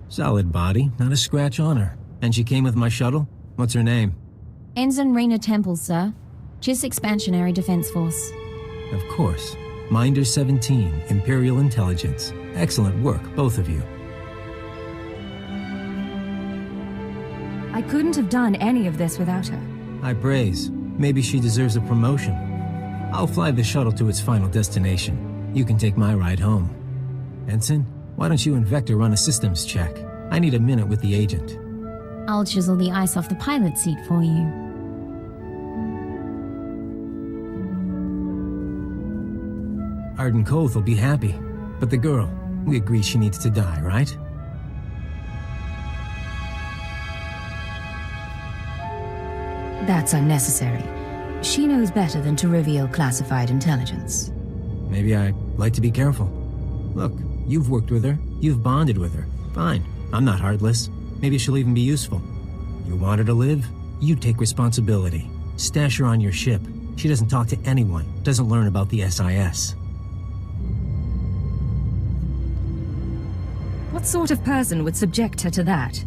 Solid body, not a scratch on her. And she came with my shuttle? What's her name? Ensign Raina Temple, sir. JIS Expansionary Defense Force. Of course. Minder 17, Imperial Intelligence. Excellent work, both of you. I couldn't have done any of this without her. High praise. Maybe she deserves a promotion. I'll fly the shuttle to its final destination. You can take my ride home. Ensign, why don't you and Vector run a systems check? I need a minute with the agent. I'll chisel the ice off the pilot seat for you. Arden Koth will be happy. But the girl, we agree she needs to die, right? That's unnecessary. She knows better than to reveal classified intelligence. Maybe I like to be careful. Look, you've worked with her. You've bonded with her. Fine. I'm not heartless. Maybe she'll even be useful. You want her to live? You take responsibility. Stash her on your ship. She doesn't talk to anyone, doesn't learn about the SIS. What sort of person would subject her to that?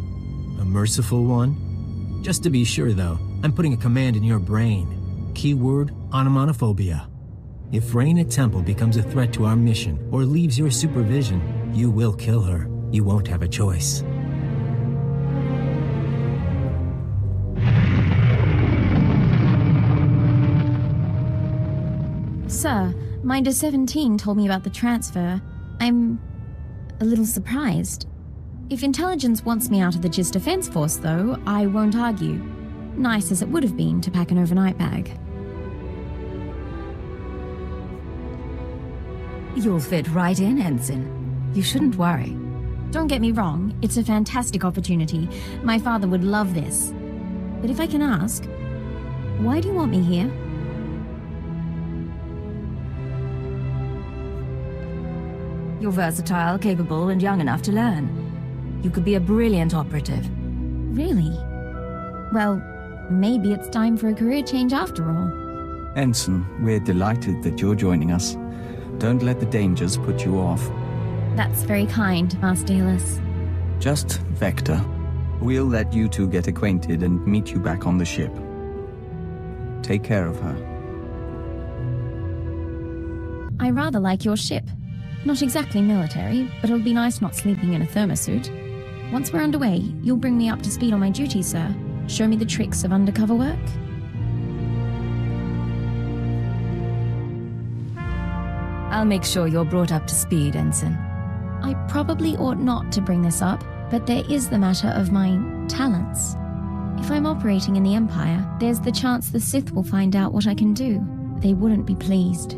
A merciful one? Just to be sure, though, I'm putting a command in your brain. Keyword, onomatophobia. If Raina Temple becomes a threat to our mission or leaves your supervision, you will kill her. You won't have a choice. Sir, Minder 17 told me about the transfer. I'm a little surprised. If intelligence wants me out of the JIS Defense Force, though, I won't argue. Nice as it would have been to pack an overnight bag. You'll fit right in, Ensign. You shouldn't worry. Don't get me wrong, it's a fantastic opportunity. My father would love this. But if I can ask, why do you want me here? You're versatile, capable, and young enough to learn. You could be a brilliant operative. Really? Well, maybe it's time for a career change after all. Ensign, we're delighted that you're joining us. Don't let the dangers put you off. That's very kind, Master Hillis. Just Vector. We'll let you two get acquainted and meet you back on the ship. Take care of her. I rather like your ship. Not exactly military, but it'll be nice not sleeping in a thermosuit. Once we're underway, you'll bring me up to speed on my duties, sir. Show me the tricks of undercover work. I'll make sure you're brought up to speed, Ensign. I probably ought not to bring this up, but there is the matter of my talents. If I'm operating in the Empire, there's the chance the Sith will find out what I can do. They wouldn't be pleased.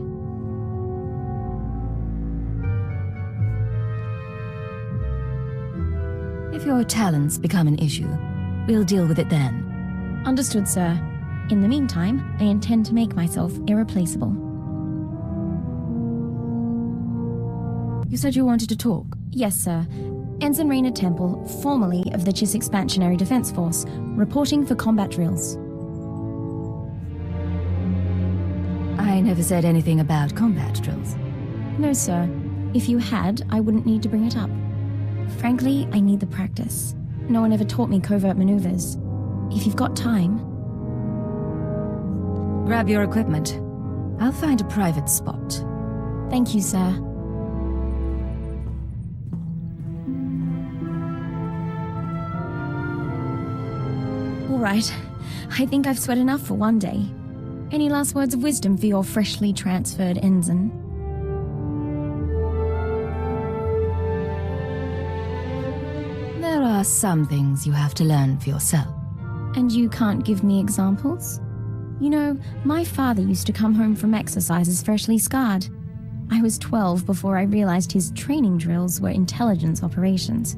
If your talents become an issue, we'll deal with it then. Understood, sir. In the meantime, I intend to make myself irreplaceable. You said you wanted to talk? Yes, sir. Ensign Raina Temple, formerly of the JIS Expansionary Defense Force, reporting for combat drills. I never said anything about combat drills. No, sir. If you had, I wouldn't need to bring it up. Frankly, I need the practice. No one ever taught me covert maneuvers. If you've got time... Grab your equipment. I'll find a private spot. Thank you, sir. All right. I think I've sweat enough for one day. Any last words of wisdom for your freshly transferred ensign? There are some things you have to learn for yourself. And you can't give me examples? You know, my father used to come home from exercises freshly scarred. I was 12 before I realized his training drills were intelligence operations.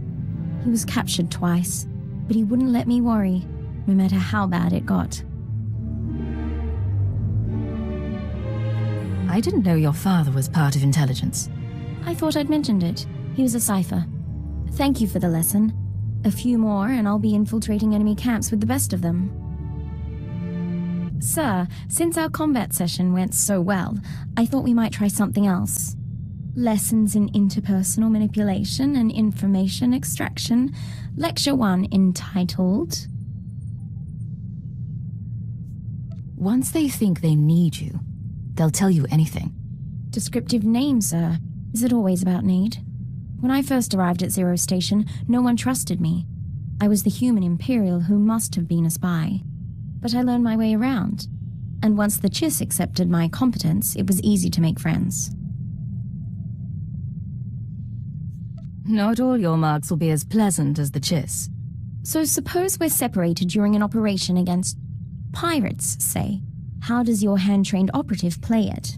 He was captured twice, but he wouldn't let me worry, no matter how bad it got. I didn't know your father was part of intelligence. I thought I'd mentioned it. He was a cipher. Thank you for the lesson. A few more and I'll be infiltrating enemy camps with the best of them. Sir, since our combat session went so well, I thought we might try something else. Lessons in Interpersonal Manipulation and Information Extraction, Lecture 1 entitled... Once they think they need you, they'll tell you anything. Descriptive name, sir. Is it always about need? When I first arrived at Zero Station, no one trusted me. I was the human Imperial who must have been a spy. But I learned my way around. And once the Chiss accepted my competence, it was easy to make friends. Not all your marks will be as pleasant as the Chiss. So suppose we're separated during an operation against pirates, say. How does your hand-trained operative play it?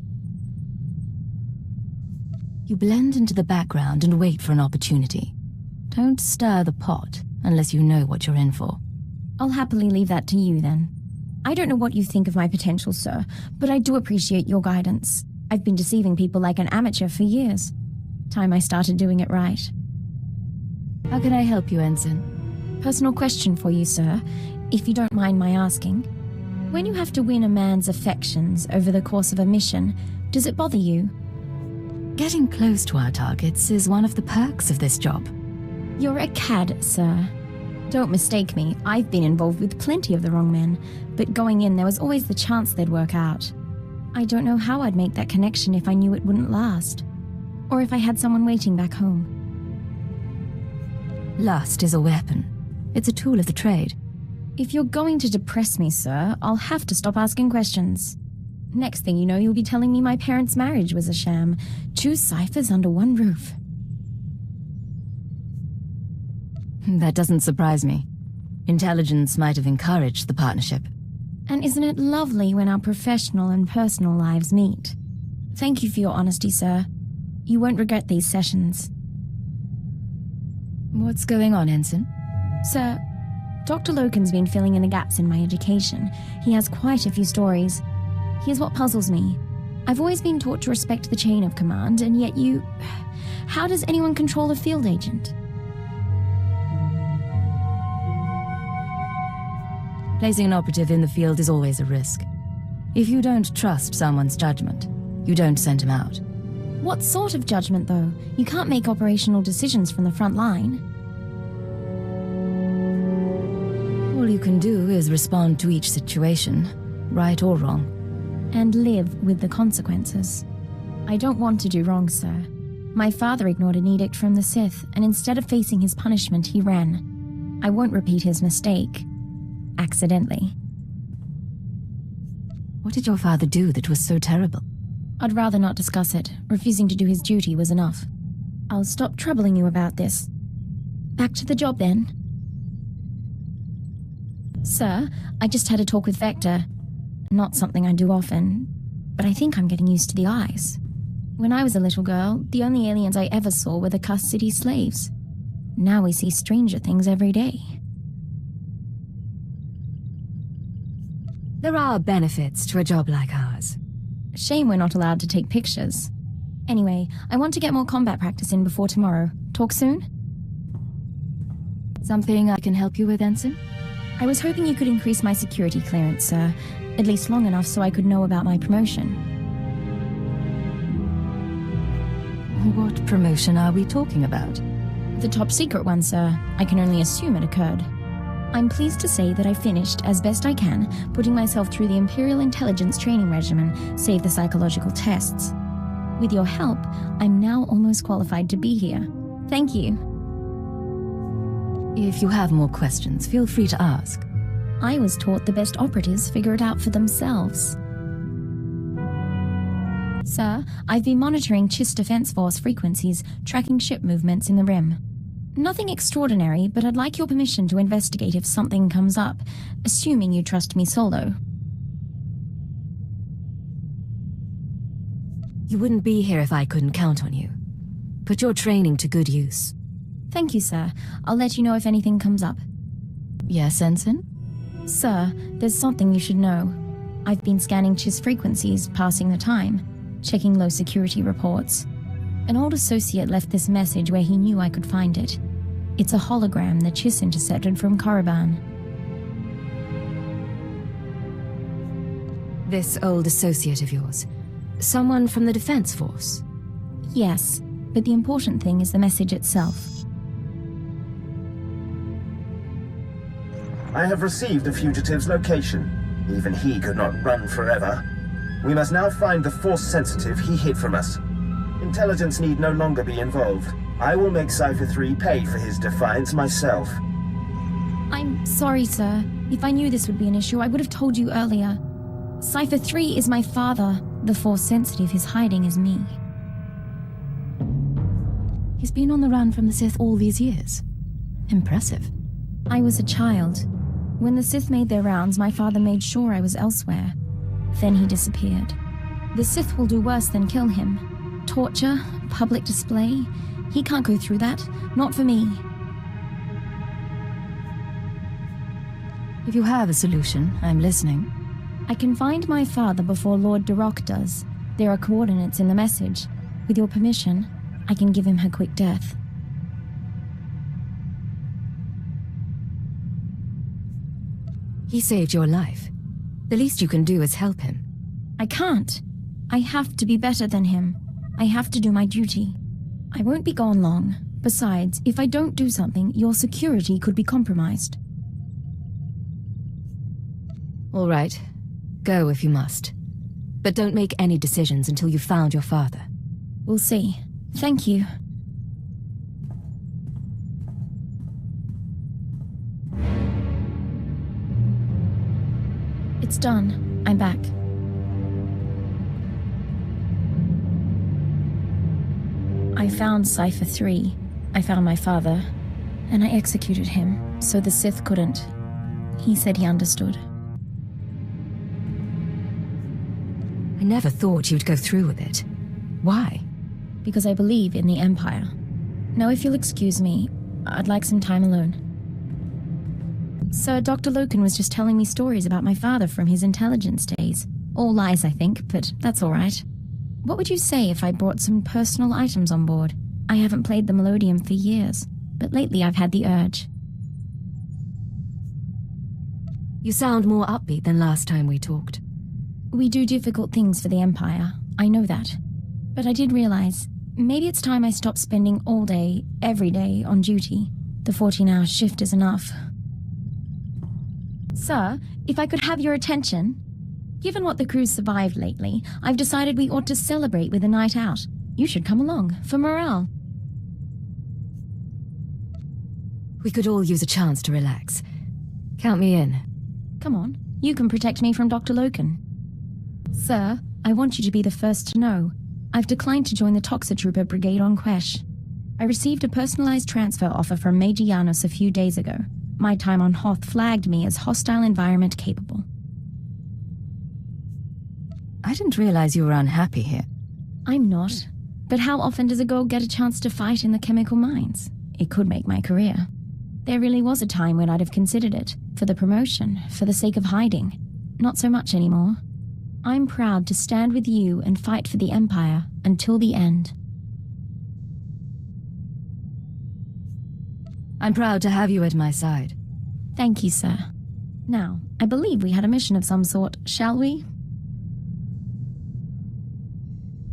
You blend into the background and wait for an opportunity. Don't stir the pot unless you know what you're in for. I'll happily leave that to you, then. I don't know what you think of my potential, sir, but I do appreciate your guidance. I've been deceiving people like an amateur for years. Time I started doing it right. How can I help you, Ensign? Personal question for you, sir, if you don't mind my asking. When you have to win a man's affections over the course of a mission, does it bother you? Getting close to our targets is one of the perks of this job. You're a cad, sir. Don't mistake me, I've been involved with plenty of the wrong men, but going in there was always the chance they'd work out. I don't know how I'd make that connection if I knew it wouldn't last. Or if I had someone waiting back home. Lust is a weapon. It's a tool of the trade. If you're going to depress me, sir, I'll have to stop asking questions. Next thing you know, you'll be telling me my parents' marriage was a sham. 2 ciphers under one roof. That doesn't surprise me. Intelligence might have encouraged the partnership. And isn't it lovely when our professional and personal lives meet? Thank you for your honesty, sir. You won't regret these sessions. What's going on, Ensign? Sir, Dr. Loken's been filling in the gaps in my education. He has quite a few stories. Here's what puzzles me. I've always been taught to respect the chain of command, and yet you... How does anyone control a field agent? Placing an operative in the field is always a risk. If you don't trust someone's judgment, you don't send him out. What sort of judgment, though? You can't make operational decisions from the front line. All you can do is respond to each situation, right or wrong. And live with the consequences. I don't want to do wrong, sir. My father ignored an edict from the Sith, and instead of facing his punishment, he ran. I won't repeat his mistake. Accidentally. What did your father do that was so terrible? I'd rather not discuss it. Refusing to do his duty was enough. I'll stop troubling you about this. Back to the job, then. Sir, I just had a talk with Vector. Not something I do often, but I think I'm getting used to the eyes. When I was a little girl, the only aliens I ever saw were the Cuss City slaves. Now we see stranger things every day. There are benefits to a job like ours. Shame we're not allowed to take pictures. Anyway, I want to get more combat practice in before tomorrow. Talk soon? Something I can help you with, Ensign? I was hoping you could increase my security clearance, sir. At least long enough so I could know about my promotion. What promotion are we talking about? The top secret one, sir. I can only assume it occurred. I'm pleased to say that I finished, as best I can, putting myself through the Imperial Intelligence training regimen, save the psychological tests. With your help, I'm now almost qualified to be here. Thank you. If you have more questions, feel free to ask. I was taught the best operatives figure it out for themselves. Sir, I've been monitoring Chiss Defense Force frequencies, tracking ship movements in the Rim. Nothing extraordinary, but I'd like your permission to investigate if something comes up, assuming you trust me solo. You wouldn't be here if I couldn't count on you. Put your training to good use. Thank you, sir. I'll let you know if anything comes up. Yes, Ensign? Sir, there's something you should know. I've been scanning Chiss frequencies, passing the time, checking low security reports. An old associate left this message where he knew I could find it. It's a hologram the Chiss intercepted from Korriban. This old associate of yours, someone from the Defense Force? Yes, but the important thing is the message itself. I have received the fugitive's location. Even he could not run forever. We must now find the Force-sensitive he hid from us. Intelligence need no longer be involved. I will make Cypher 3 pay for his defiance myself. I'm sorry, sir. If I knew this would be an issue, I would have told you earlier. Cypher 3 is my father. The Force-sensitive he's hiding is me. He's been on the run from the Sith all these years. Impressive. I was a child. When the Sith made their rounds, my father made sure I was elsewhere. Then he disappeared. The Sith will do worse than kill him. Torture, public display. He can't go through that. Not for me. If you have a solution, I'm listening. I can find my father before Lord Darok does. There are coordinates in the message. With your permission, I can give him her quick death. He saved your life. The least you can do is help him. I can't. I have to be better than him. I have to do my duty. I won't be gone long. Besides, if I don't do something, your security could be compromised. All right. Go if you must. But don't make any decisions until you've found your father. We'll see. Thank you. It's done. I'm back. I found Cypher 3. I found my father. And I executed him, so the Sith couldn't. He said he understood. I never thought you'd go through with it. Why? Because I believe in the Empire. Now, if you'll excuse me, I'd like some time alone. Sir, Dr. Loken was just telling me stories about my father from his intelligence days. All lies, I think, but that's all right. What would you say if I brought some personal items on board? I haven't played the Melodium for years, but lately I've had the urge. You sound more upbeat than last time we talked. We do difficult things for the Empire, I know that. But I did realize, maybe it's time I stopped spending all day, every day, on duty. The 14-hour shift is enough. Sir, if I could have your attention. Given what the crew's survived lately, I've decided we ought to celebrate with a night out. You should come along, for morale. We could all use a chance to relax. Count me in. Come on, you can protect me from Dr. Loken. Sir, I want you to be the first to know. I've declined to join the Toxitrooper Brigade on Quesh. I received a personalized transfer offer from Major Janos a few days ago. My time on Hoth flagged me as hostile environment capable. I didn't realize you were unhappy here. I'm not. But how often does a girl get a chance to fight in the chemical mines? It could make my career. There really was a time when I'd have considered it. For the promotion, for the sake of hiding. Not so much anymore. I'm proud to stand with you and fight for the Empire until the end. I'm proud to have you at my side. Thank you, sir. Now, I believe we had a mission of some sort, shall we?